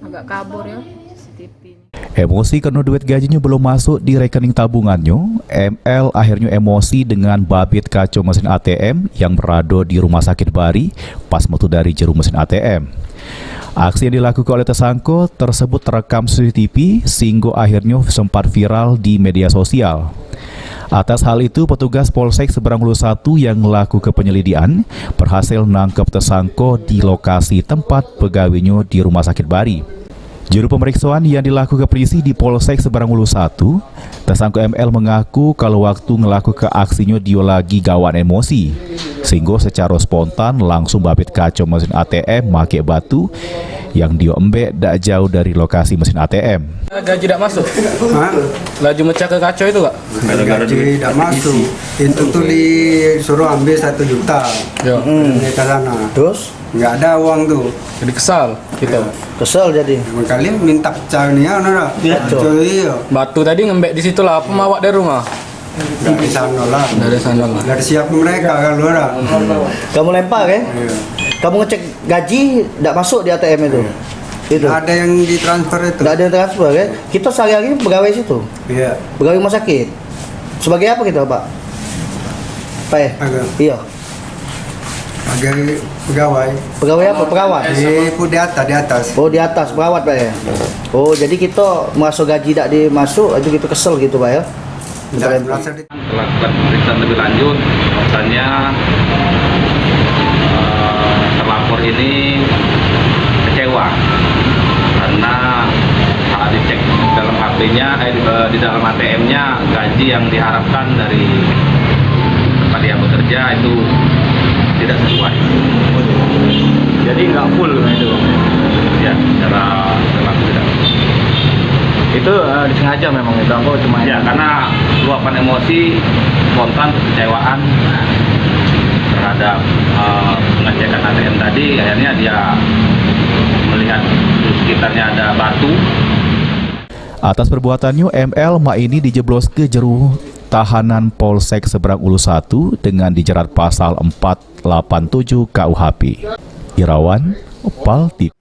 agak kabur ya CCTV ini. Emosi karena duit gajinya belum masuk di rekening tabungannya, ML akhirnya emosi dengan babit kacau mesin ATM yang berada di Rumah Sakit Bari pas metu dari jeru mesin ATM. Aksi yang dilakukan oleh tersangka tersebut terekam CCTV sehingga akhirnya sempat viral di media sosial. Atas hal itu, petugas Polsek Seberang Ulu 1 yang melakukan penyelidikan berhasil menangkap tersangka di lokasi tempat pegawainya di Rumah Sakit Bari. Juru pemeriksaan yang dilakukan polisi di Polsek Seberang Ulu 1, tersangka ML mengaku kalau waktu melakukan aksinya dia lagi gawan emosi, sehingga secara spontan langsung babit kacau mesin ATM make batu yang dia embek tak jauh dari lokasi mesin ATM. Gaji tak masuk? Laju mecah ke kacau itu, Kak? Gaji tak masuk. Itu tuh disuruh ambil 1 juta. Ya. Di sana. Terus Nggak ada uang tuh. Jadi kesal kita. kesel jadi. Kali minta pecah nih ya, nara. Iya. Batu tadi ngembek di situ lah. Apa mawak dari rumah? Dari sana lah. Dari sana lah. Dari siap mereka kalau nara. Kamu lempar kan? Iya. Kamu ngecek gaji tidak masuk di ATM itu. Itu. Ada yang ditransfer itu. Tidak ada yang transfer kan? Kita sehari-hari pegawai situ. Iya. Pegawai rumah sakit. Sebagai apa kita, Pak? Pak ya? Agak. Iya. Sebagai pegawai. Pegawai apa? Perawat. Di atas. Oh, di atas perawat, Pak ya. Oh, jadi kita masuk gaji tidak dimasuk, itu kita kesel gitu, Pak ya. Tidak merasa Melakukan pemeriksaan lebih lanjut, bahwasannya terlapor ini kecewa karena saat dicek dalam HP-nya, di dalam ATM-nya gaji yang diharapkan dari tempat dia bekerja itu tidak sesuai. Jadi nggak full itu. Ya, secara berlaku tidak. Itu disengaja memang itu. Aku cuma Ya, karena luapan emosi, spontan, kekecewaan terhadap pengecekan ATM tadi, akhirnya dia melihat di sekitarnya ada batu. Atas perbuatannya, ML ini dijeblos ke jeru tahanan Polsek Seberang Ulu 1 dengan dijerat pasal 487 KUHP. Irawan, Paltik.